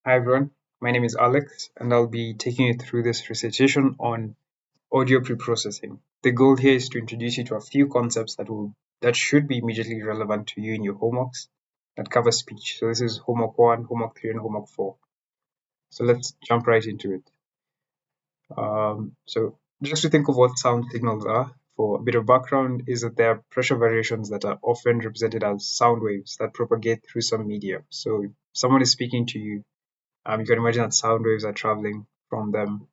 Hi everyone, my name is Alex and I'll be taking you through this recitation on audio preprocessing. The goal here is to introduce you to a few concepts that should be immediately relevant to you in your homeworks that cover speech. So this is homework 1, homework 3 and homework 4. So let's jump right into it. So just to think of what sound signals are, for a bit of background is that there are pressure variations that are often represented as sound waves that propagate through some medium. So if someone is speaking to you, you can imagine that sound waves are traveling from them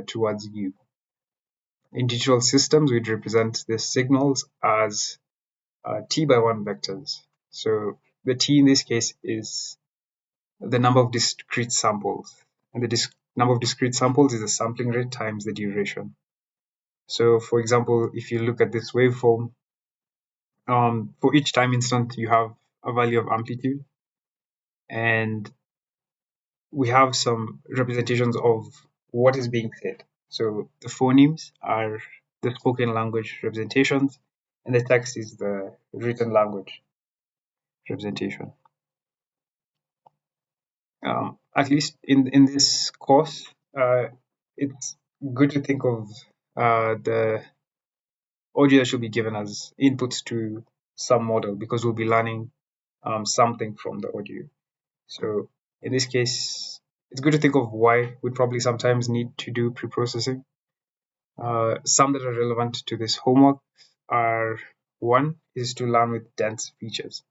towards you. In digital systems, we'd represent the signals as t by 1 vectors. So the t in this case is the number of discrete samples, and the number of discrete samples is the sampling rate times the duration. So, for example, if you look at this waveform, for each time instant, you have a value of amplitude, and we have some representations of what is being said. So the phonemes are the spoken language representations, and the text is the written language representation. At least in this course, it's good to think of the audio that should be given as inputs to some model because we'll be learning something from the audio. So in this case, it's good to think of why we probably sometimes need to do pre-processing. Some that are relevant to this homework are one is to learn with dense features.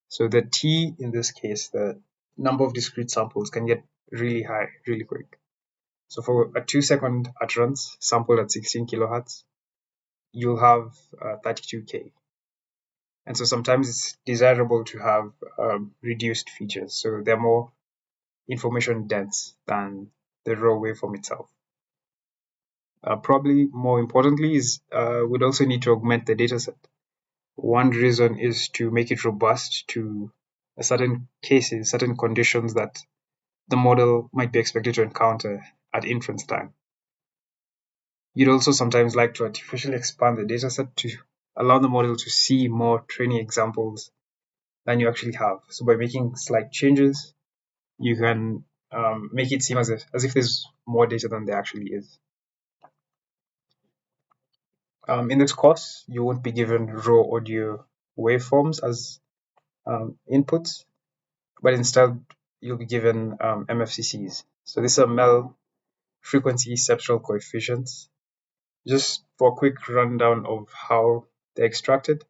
So the T in this case, the number of discrete samples can get really high, really quick. So for a 2-second utterance sampled at 16 kilohertz, you'll have 32K. And so sometimes it's desirable to have reduced features. So they're more information dense than the raw waveform itself. Probably more importantly is we'd also need to augment the dataset. One reason is to make it robust to certain cases, certain conditions that the model might be expected to encounter at inference time. You'd also sometimes like to artificially expand the dataset to allow the model to see more training examples than you actually have. So by making slight changes, you can make it seem as if there's more data than there actually is. In this course, you won't be given raw audio waveforms as inputs, but instead you'll be given MFCCs. So these are Mel frequency Cepstral coefficients. Just for a quick rundown of how they're extracted,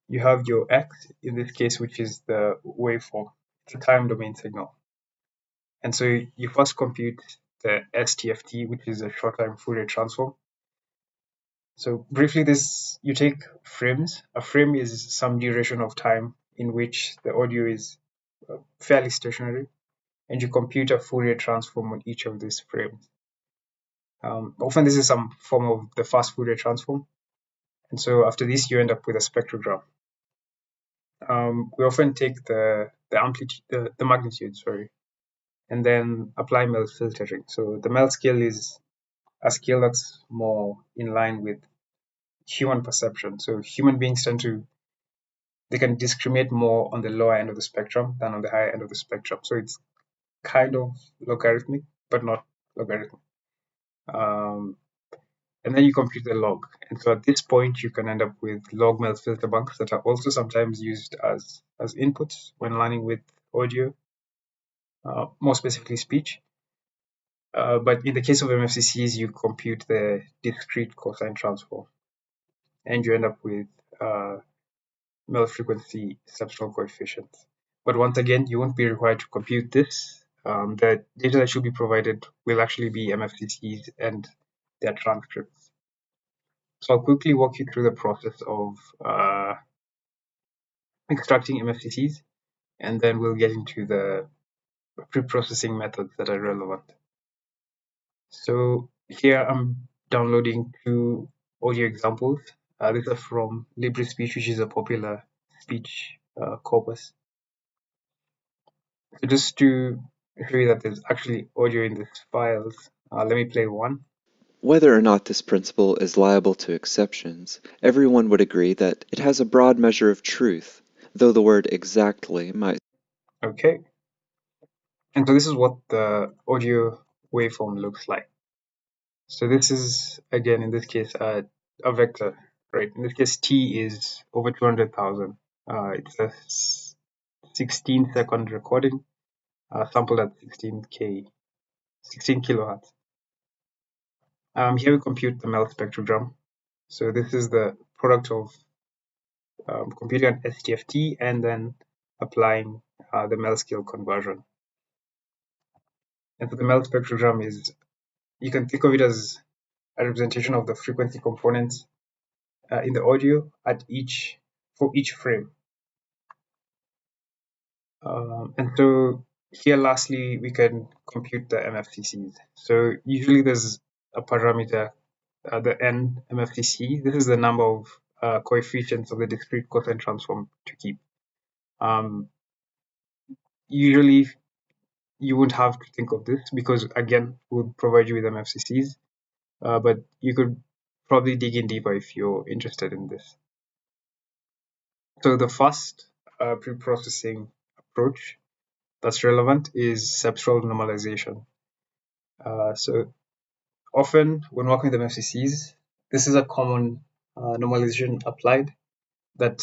you have your X in this case, which is the waveform. It's a time domain signal. And so you first compute the STFT, which is a short time Fourier transform. So briefly, you take frames. A frame is some duration of time in which the audio is fairly stationary, and you compute a Fourier transform on each of these frames. Often this is some form of the fast Fourier transform, and so after this you end up with a spectrogram. We often take the amplitude, the magnitude, sorry, and then apply Mel filtering. So the Mel scale is a scale that's more in line with human perception. So human beings they can discriminate more on the lower end of the spectrum than on the higher end of the spectrum. So it's kind of logarithmic, but not logarithmic. Um, and then you compute the log. And so at this point, you can end up with log Mel filter banks that are also sometimes used as inputs when learning with audio, more specifically speech. But in the case of MFCCs, you compute the discrete cosine transform, and you end up with Mel frequency Cepstral coefficients. But once again, you won't be required to compute this. The data that should be provided will actually be MFCCs and their transcripts. So I'll quickly walk you through the process of extracting MFCCs, and then we'll get into the pre-processing methods that are relevant. So here I'm downloading two audio examples. These are from LibreSpeech, which is a popular speech corpus. So just to show you that there's actually audio in these files, let me play one. Whether or not this principle is liable to exceptions, everyone would agree that it has a broad measure of truth, though the word exactly might. Okay. And so this is what the audio waveform looks like. So this is, again, in this case, a vector, right? In this case, t is over 200,000. It's a 16-second recording, sampled at 16 kilohertz. Here we compute the Mel spectrogram. So this is the product of computing an STFT and then applying the Mel scale conversion. And so the Mel spectrogram is, you can think of it as a representation of the frequency components in the audio for each frame. And so here, lastly, we can compute the MFCCs. So usually there's a parameter, the n MFCC. This is the number of coefficients of the discrete cosine transform to keep. Usually you wouldn't have to think of this because, again, we'll provide you with MFCCs, but you could probably dig in deeper if you're interested in this. So the first preprocessing approach that's relevant is Cepstral normalization. So often when working with MFCCs, this is a common normalization applied that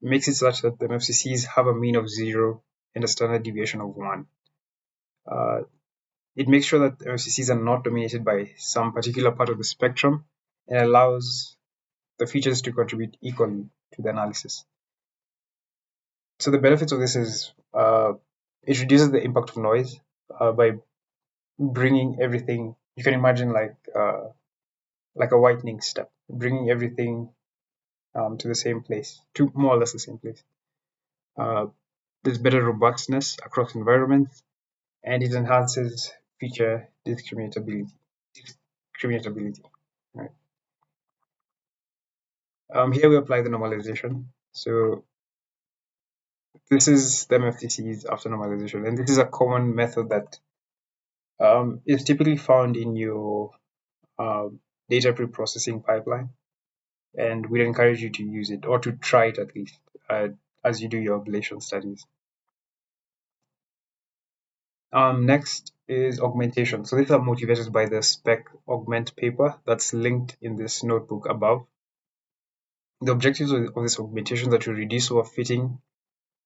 makes it such that the MFCCs have a mean of 0 and a standard deviation of 1. It makes sure that MFCCs are not dominated by some particular part of the spectrum and allows the features to contribute equally to the analysis. So the benefits of this is it reduces the impact of noise by bringing everything. You can imagine like a whitening step, bringing everything to the same place, to more or less the same place. There's better robustness across environments, and it enhances feature discriminability. Right. Here we apply the normalization. So this is the MFTCs after normalization, and this is a common method that is typically found in your data pre-processing pipeline, and we'd encourage you to use it or to try it at least as you do your ablation studies. Next is augmentation. So these are motivated by the spec augment paper that's linked in this notebook above. The objectives of this augmentation are to reduce overfitting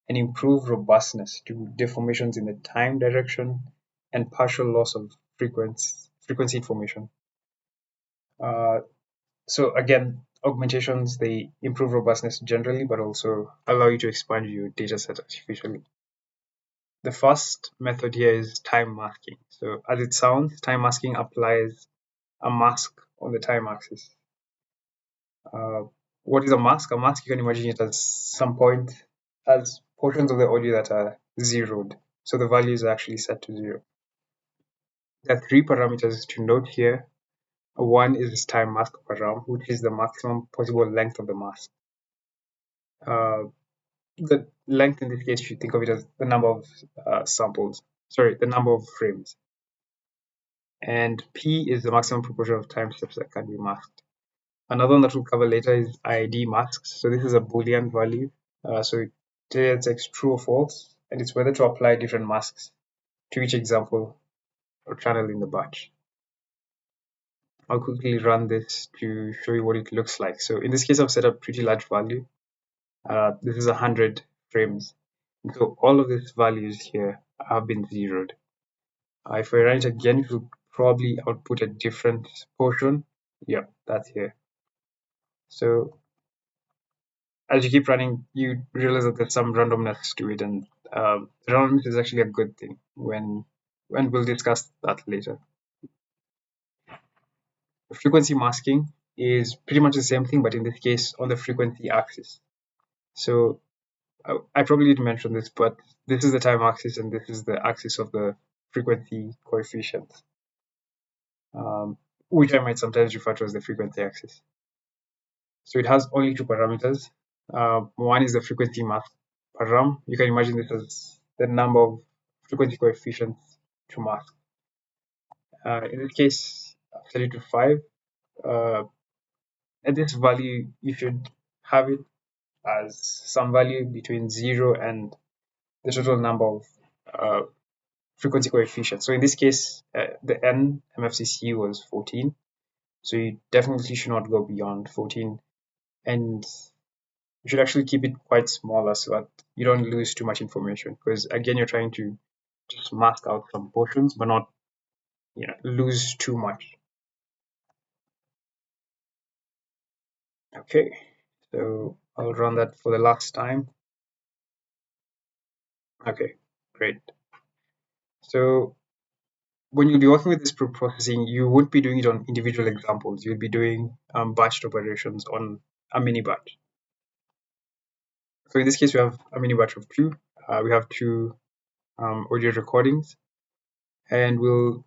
and improve robustness to deformations in the time direction and partial loss of frequency information. So again, augmentations, they improve robustness generally, but also allow you to expand your dataset artificially. The first method here is time masking. So as it sounds, time masking applies a mask on the time axis. What is a mask? A mask, you can imagine it as some point, as portions of the audio that are zeroed. So the value is actually set to 0. There are 3 parameters to note here. One is time mask param, which is the maximum possible length of the mask. The length in this case, you should think of it as the number of the number of frames. And P is the maximum proportion of time steps that can be masked. Another one that we'll cover later is ID masks. So this is a Boolean value. So it takes true or false, and it's whether to apply different masks to each example or channel in the batch. I'll quickly run this to show you what it looks like. So in this case, I've set a pretty large value. This is 100 frames. So all of these values here have been zeroed. If I run it again, it will probably output a different portion. Yeah, that's here. So as you keep running, you realize that there's some randomness to it, and randomness is actually a good thing when we'll discuss that later. Frequency masking is pretty much the same thing, but in this case on the frequency axis. So I probably didn't mention this, but this is the time axis and this is the axis of the frequency coefficient, which I might sometimes refer to as the frequency axis. So it has only 2 parameters. One is the frequency mask param. You can imagine this as the number of frequency coefficients to mask. In this case, I've set it to 5. At this value, you should have it as some value between 0 and the total number of frequency coefficient. So in this case, the N MFCC was 14. So you definitely should not go beyond 14. And you should actually keep it quite smaller so that you don't lose too much information. Because again, you're trying to just mask out some portions, but not lose too much. Okay, so I'll run that for the last time. Okay, great. So when you'll be working with this preprocessing, you won't be doing it on individual examples. You'll be doing batched operations on a mini batch. So in this case, we have a mini batch of two. We have two audio recordings, and we'll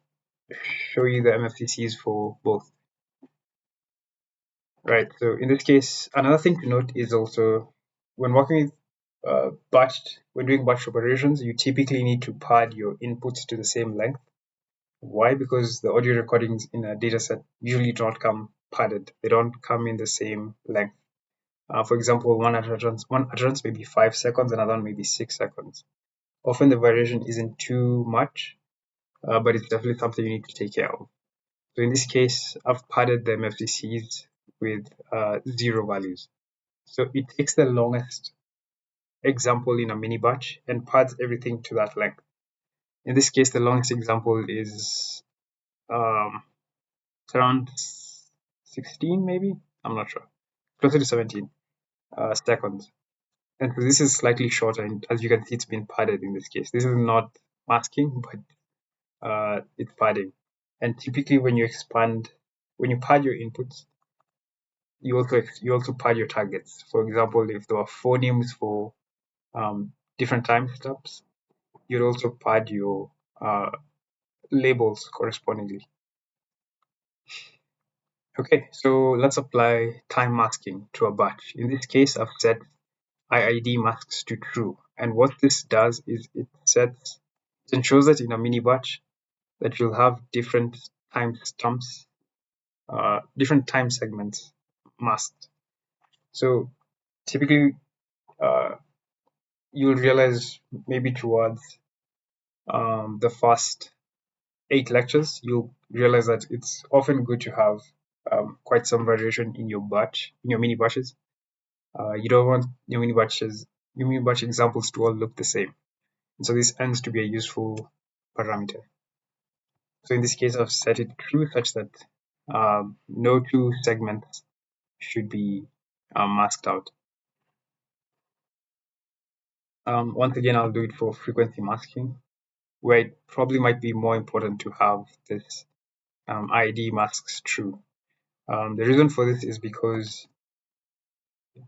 show you the MFCCs for both. Right, so in this case, another thing to note is also when working with when doing batch operations, you typically need to pad your inputs to the same length. Why? Because the audio recordings in a dataset usually don't come padded. They don't come in the same length. For example, one utterance may be 5 seconds, another one may be 6 seconds. Often the variation isn't too much, but it's definitely something you need to take care of. So in this case, I've padded the MFCCs with 0 values. So it takes the longest example in a mini batch and pads everything to that length. In this case, the longest example is around 16, maybe? I'm not sure. Closer to 17 seconds. And so this is slightly shorter, and as you can see, it's been padded in this case. This is not masking, but it's padding. And typically, when you pad your inputs, you also pad your targets. For example, if there are phonemes for different time steps, you'd also pad your labels correspondingly. Okay, so let's apply time masking to a batch. In this case, I've set IID masks to true. And what this does is it ensures that in a mini batch that you'll have different time stumps, different time segments masked. So typically, you'll realize maybe towards the first 8 lectures, you'll realize that it's often good to have quite some variation in your mini batches. You don't want your mini batch examples to all look the same. And so this ends to be a useful parameter. So in this case, I've set it true such that no two segments should be masked out. Once again, I'll do it for frequency masking, where it probably might be more important to have this ID masks true. The reason for this is because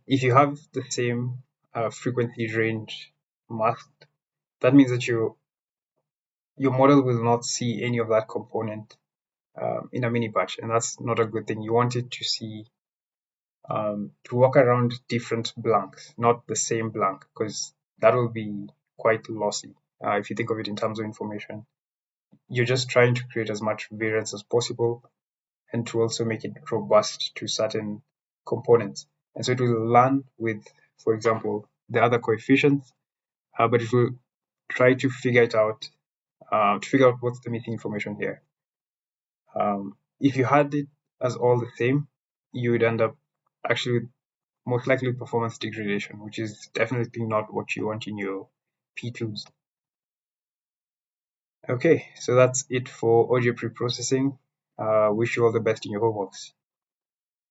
if you have the same frequency range masked, that means that your model will not see any of that component in a mini batch, and that's not a good thing. You want it to see to walk around different blanks, not the same blank, because that will be quite lossy if you think of it in terms of information. You're just trying to create as much variance as possible and to also make it robust to certain components. And so it will learn with, for example, the other coefficients, but it will try to figure it out, to figure out what's the missing information here. If you had it as all the same, you would end up actually most likely performance degradation, which is definitely not what you want in your P2s. Okay, so that's it for audio preprocessing. Wish you all the best in your homeworks.